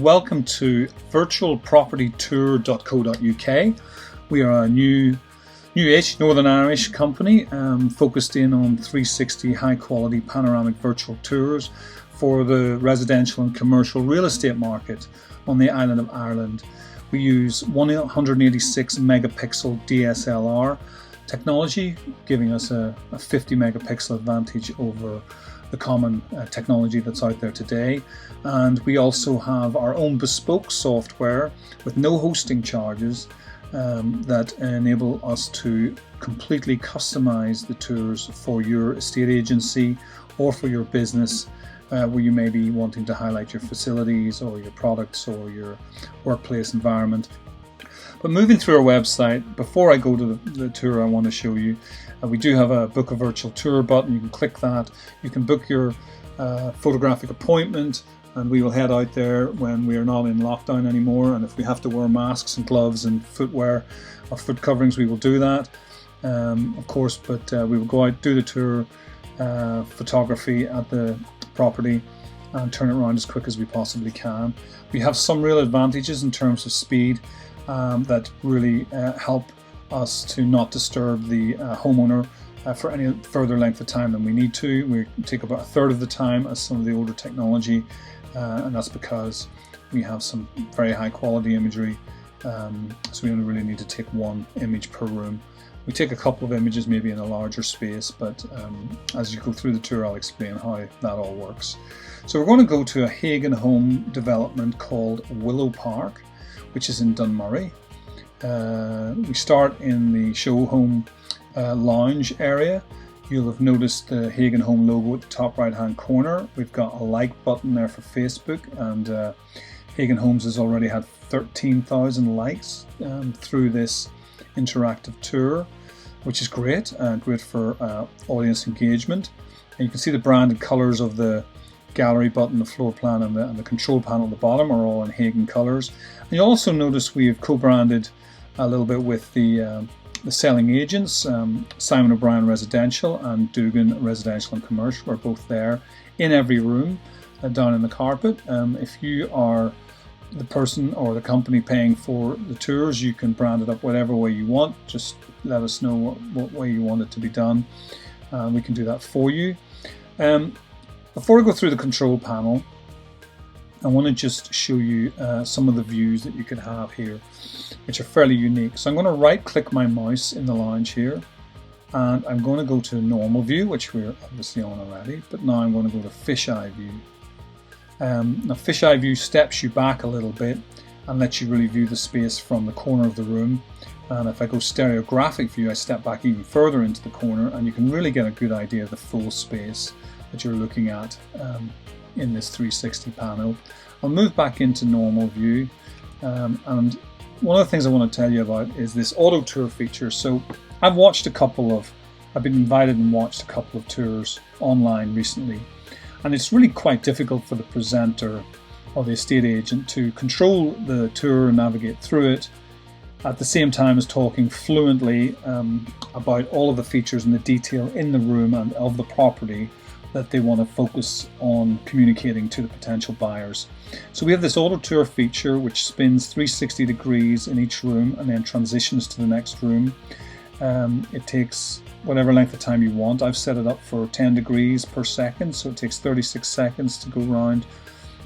welcome to virtualpropertytour.co.uk. We are a new-ish Northern Irish company focused in on 360 high-quality panoramic virtual tours for the residential and commercial real estate market on the island of Ireland. We use 186 megapixel DSLR technology, giving us a 50 megapixel advantage over the common technology that's out there today. And we also have our own bespoke software with no hosting charges that enable us to completely customize the tours for your estate agency or for your business, where you may be wanting to highlight your facilities or your products or your workplace environment. But moving through our website, before I go to the tour I want to show you, we do have a book a virtual tour button. You can click that. You can book your photographic appointment, and we will head out there when we are not in lockdown anymore. And if we have to wear masks and gloves and footwear or foot coverings, we will do that, of course. But we will go out, do the tour, photography at the property, and turn it around as quick as we possibly can. We have some real advantages in terms of speed that really help us to not disturb the homeowner for any further length of time than we need to. We take about a third of the time as some of the older technology, and that's because we have some very high quality imagery, so we only really need to take one image per room. We take a couple of images maybe in a larger space, but as you go through the tour I'll explain how that all works. So we're going to go to a Hagen home development called WillowPark, which is in Dunmurry. We start in the show home lounge area. You'll have noticed the Hagen home logo at the top right hand corner. We've got a like button there for Facebook, and Hagen Homes has already had 13,000 likes through this interactive tour, which is great, great for audience engagement. And you can see the branded colours of the gallery button, the floor plan, and the control panel at the bottom are all in Hagen colours. And you'll also notice we have co-branded a little bit with the selling agents. Simon O'Brien Residential and Dugan Residential and Commercial are both there in every room down in the carpet. If you are the person or the company paying for the tours, you can brand it up whatever way you want. Just let us know what way you want it to be done. We can do that for you. Before I go through the control panel, I want to just show you some of the views that you can have here, which are fairly unique. So I'm going to right click my mouse in the lounge here, and I'm going to go to normal view, which we're obviously on already, but now I'm going to go to fisheye view. Now fisheye view steps you back a little bit and lets you really view the space from the corner of the room. And if I go stereographic view, I step back even further into the corner, and you can really get a good idea of the full space that you're looking at in this 360 panel. I'll move back into normal view, and one of the things I want to tell you about is this auto tour feature. So I've been invited and watched a couple of tours online recently, and it's really quite difficult for the presenter or the estate agent to control the tour and navigate through it at the same time as talking fluently about all of the features and the detail in the room and of the property that they want to focus on communicating to the potential buyers. So we have this auto tour feature which spins 360 degrees in each room and then transitions to the next room. It takes whatever length of time you want. I've set it up for 10 degrees per second, so it takes 36 seconds to go around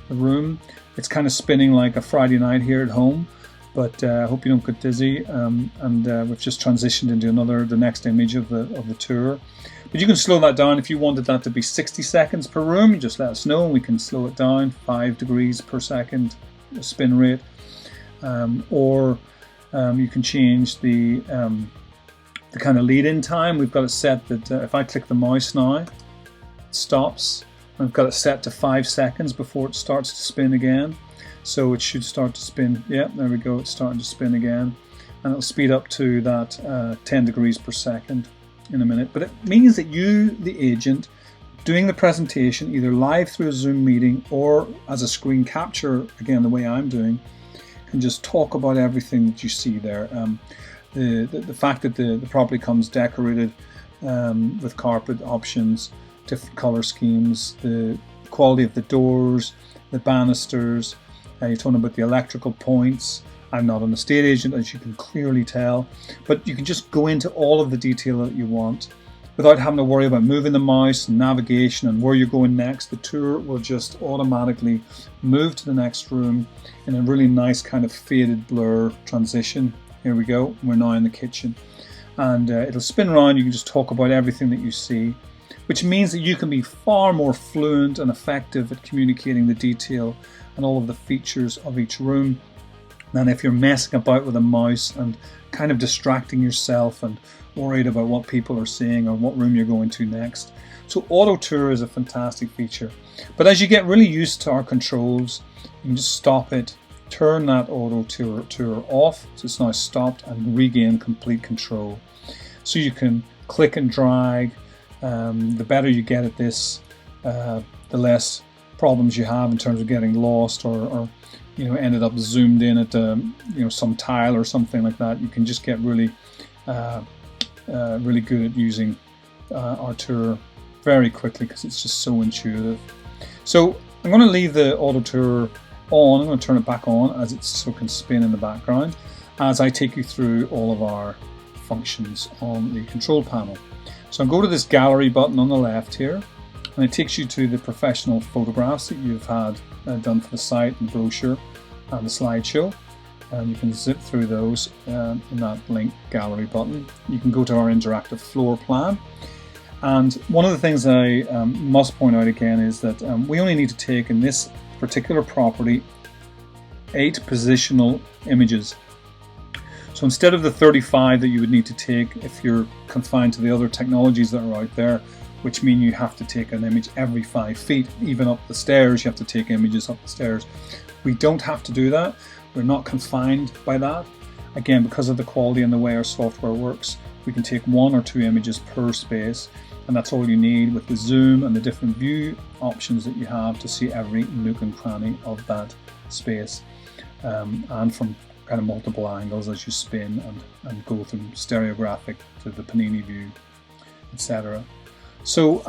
the room. It's kind of spinning like a Friday night here at home, but I hope you don't get dizzy. We've just transitioned into the next image of the tour. But you can slow that down. If you wanted that to be 60 seconds per room, you just let us know and we can slow it down, 5 degrees per second spin rate. Or you can change the kind of lead-in time. We've got it set that if I click the mouse now, it stops. I've got it set to 5 seconds before it starts to spin again. So it should start to spin. Yeah, there we go. It's starting to spin again. And it'll speed up to that 10 degrees per second in a minute. But it means that you, the agent, doing the presentation either live through a Zoom meeting or as a screen capture, again the way I'm doing, can just talk about everything that you see there. The fact that the property comes decorated with carpet options, different color schemes, the quality of the doors, the banisters, You're talking about the electrical points. I'm not an estate agent, as you can clearly tell, but you can just go into all of the detail that you want without having to worry about moving the mouse and navigation and where you're going next. The tour will just automatically move to the next room in a really nice kind of faded blur transition. Here we go, we're now in the kitchen, and it'll spin around. You can just talk about everything that you see, which means that you can be far more fluent and effective at communicating the detail and all of the features of each room than if you're messing about with a mouse and kind of distracting yourself and worried about what people are seeing or what room you're going to next. So auto tour is a fantastic feature, but as you get really used to our controls, you can just stop it, turn that auto tour off, so it's now stopped, and regain complete control. So you can click and drag. The better you get at this, the less problems you have in terms of getting lost or ended up zoomed in at some tile or something like that. You can just get really really good at using our tour very quickly because it's just so intuitive. So I'm going to leave the auto tour on. I'm going to turn it back on as it so can spin in the background as I take you through all of our functions on the control panel. So I'll go to this gallery button on the left here, and it takes you to the professional photographs that you've had done for the site and brochure and the slideshow, and you can zip through those in that link gallery button. You can go to our interactive floor plan, and one of the things I must point out again is that we only need to take in this particular property 8 positional images. So instead of the 35 that you would need to take if you're confined to the other technologies that are out there, which mean you have to take an image every 5 feet, even up the stairs, you have to take images up the stairs. We don't have to do that. We're not confined by that. Again, because of the quality and the way our software works, we can take 1 or 2 images per space, and that's all you need with the zoom and the different view options that you have to see every nook and cranny of that space, and from kind of multiple angles as you spin and go from stereographic to the panini view, etc. So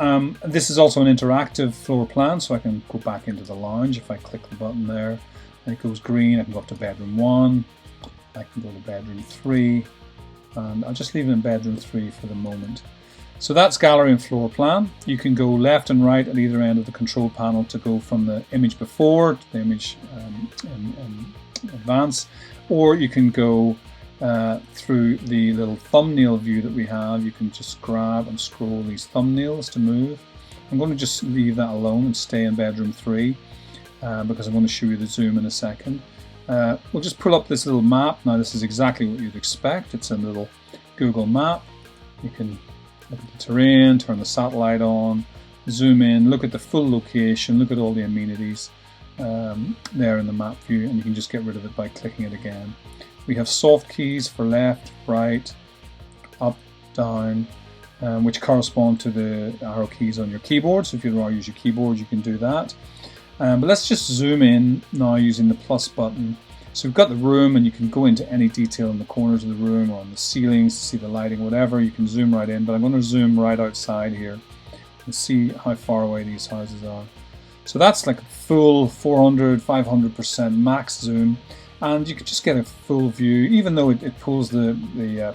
this is also an interactive floor plan, so I can go back into the lounge. If I click the button there and it goes green, I can go up to bedroom 1, I can go to bedroom 3, and I'll just leave it in bedroom 3 for the moment. So that's gallery and floor plan. You can go left and right at either end of the control panel to go from the image before to the image in advance, or you can go through the little thumbnail view that we have. You can just grab and scroll these thumbnails to move. I'm going to just leave that alone and stay in bedroom 3 because I'm going to show you the zoom in a second. We'll just pull up this little map. Now this is exactly what you'd expect. It's a little Google map. You can look at the terrain, turn the satellite on, zoom in, look at the full location, look at all the amenities there in the map view, and you can just get rid of it by clicking it again. We have soft keys for left, right, up, down, which correspond to the arrow keys on your keyboard. So if you'd rather use your keyboard, you can do that. But let's just zoom in now using the plus button. So we've got the room, and you can go into any detail in the corners of the room or on the ceilings to see the lighting, whatever. You can zoom right in, but I'm going to zoom right outside here and see how far away these houses are. So that's like a full 400, 500% max zoom, and you can just get a full view. Even though it pulls the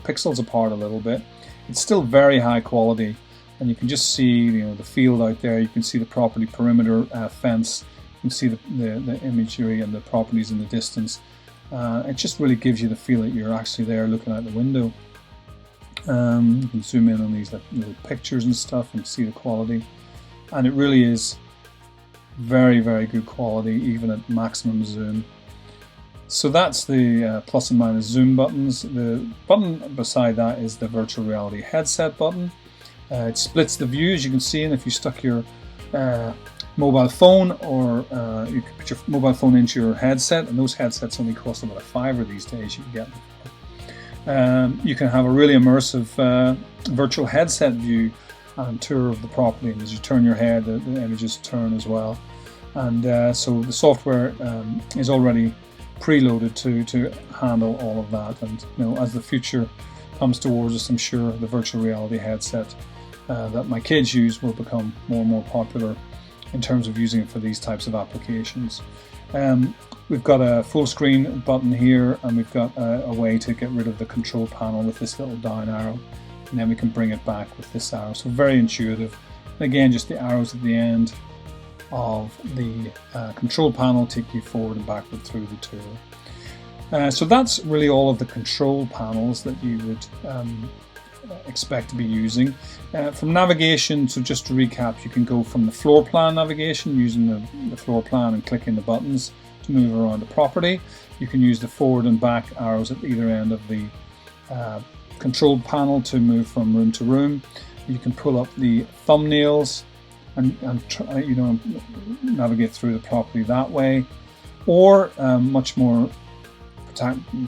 pixels apart a little bit, it's still very high quality, and you can just see the field out there. You can see the property perimeter fence. You can see the imagery and the properties in the distance. It just really gives you the feel that you're actually there looking out the window. You can zoom in on these little pictures and stuff and see the quality, and it really is very, very good quality even at maximum zoom. So that's the plus and minus zoom buttons. The button beside that is the virtual reality headset button. It splits the view, as you can see, and if you stuck your mobile phone, or you can put your mobile phone into your headset, and those headsets only cost about $5 these days. You can get them. You can have a really immersive virtual headset view and tour of the property, and as you turn your head, the images turn as well. And so the software is already preloaded to handle all of that. And as the future comes towards us, I'm sure the virtual reality headset that my kids use will become more and more popular in terms of using it for these types of applications. We've got a full screen button here, and we've got a way to get rid of the control panel with this little down arrow, and then we can bring it back with this arrow. So very intuitive. And again, just the arrows at the end of the control panel take you forward and backward through the tour. So that's really all of the control panels that you would expect to be using. From navigation, so just to recap, you can go from the floor plan navigation using the floor plan and clicking the buttons to move around the property. You can use the forward and back arrows at either end of the control panel to move from room to room. You can pull up the thumbnails and navigate through the property that way, or much more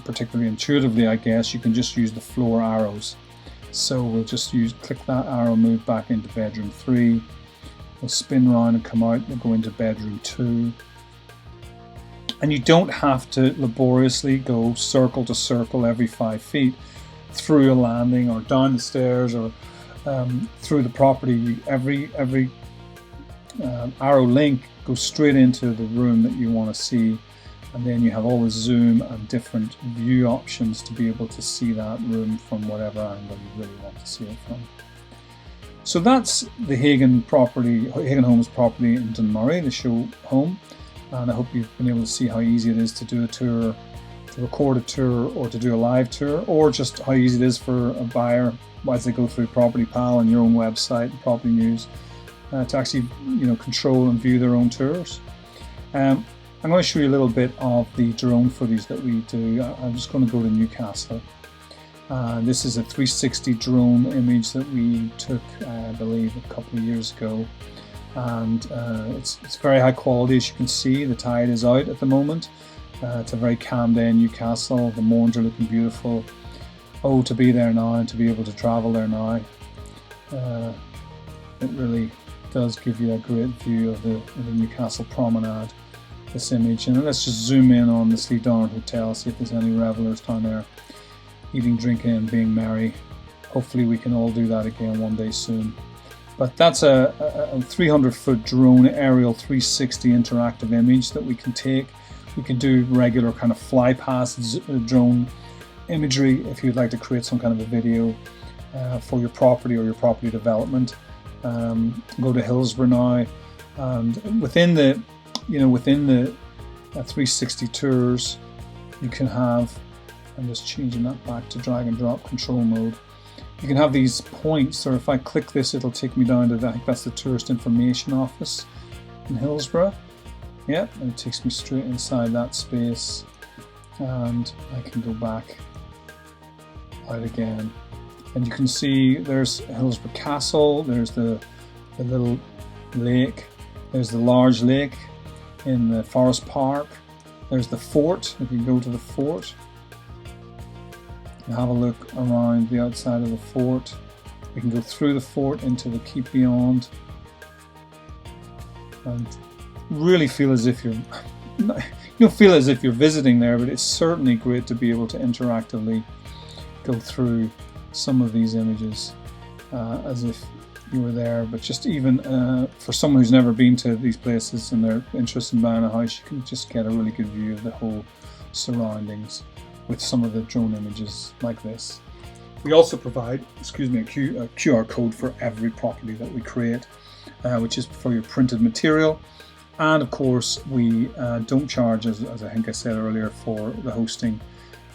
particularly intuitively, I guess, you can just use the floor arrows. So we'll just click that arrow, move back into bedroom 3, we'll spin around and come out, we'll go into bedroom 2. And you don't have to laboriously go circle to circle every 5 feet through a landing or down the stairs or through the property. Every arrow link goes straight into the room that you want to see, and then you have all the zoom and different view options to be able to see that room from whatever angle you really want to see it from. So that's the Hagen Homes property in Dunmurry, the show home. And I hope you've been able to see how easy it is to do a tour, to record a tour, or to do a live tour, or just how easy it is for a buyer as they go through Property Pal and your own website and Property News to actually control and view their own tours. I'm going to show you a little bit of the drone footage that we do. I'm just going to go to Newcastle. This is a 360 drone image that we took, I believe, a couple of years ago. And it's very high quality. As you can see, the tide is out at the moment. It's a very calm day in Newcastle. The moors are looking beautiful. Oh, to be there now and to be able to travel there now. It really does give you a great view of the Newcastle promenade, this image. And let's just zoom in on the Sleedarn Hotel, see if there's any revelers down there eating, drinking and being merry. Hopefully we can all do that again one day soon. But that's a 300-foot drone aerial 360 interactive image that we can take. We can do regular kind of fly past drone imagery if you'd like to create some kind of a video for your property or your property development. Go to Hillsborough now, and within the 360 tours, you can have. I'm just changing that back to drag and drop control mode. You can have these points, or if I click this, it'll take me down to I think that's the Tourist Information Office in Hillsborough. Yeah, and it takes me straight inside that space, and I can go back out again. And you can see there's Hillsborough Castle, there's the little lake, there's the large lake in the Forest Park, there's the fort, if you go to the fort. Have a look around the outside of the fort. We can go through the fort into the keep beyond, and really feel as if you don't feel as if you're visiting there, but it's certainly great to be able to interactively go through some of these images as if you were there. But just even for someone who's never been to these places and they're interested in buying a house, you can just get a really good view of the whole surroundings with some of the drone images like this. We also provide, a QR code for every property that we create, which is for your printed material. And of course, we don't charge, as I think I said earlier, for the hosting.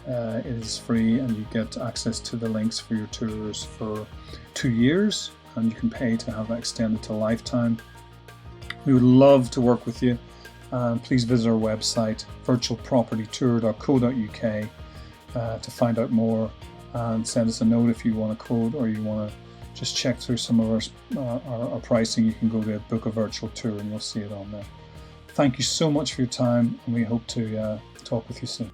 It is free, and you get access to the links for your tours for 2 years, and you can pay to have that extended to lifetime. We would love to work with you. Please visit our website, virtualpropertytour.co.uk, to find out more, and send us a note if you want a quote or you want to just check through some of our pricing. You can go to book a virtual tour and you'll see it on there. Thank you so much for your time, and we hope to talk with you soon.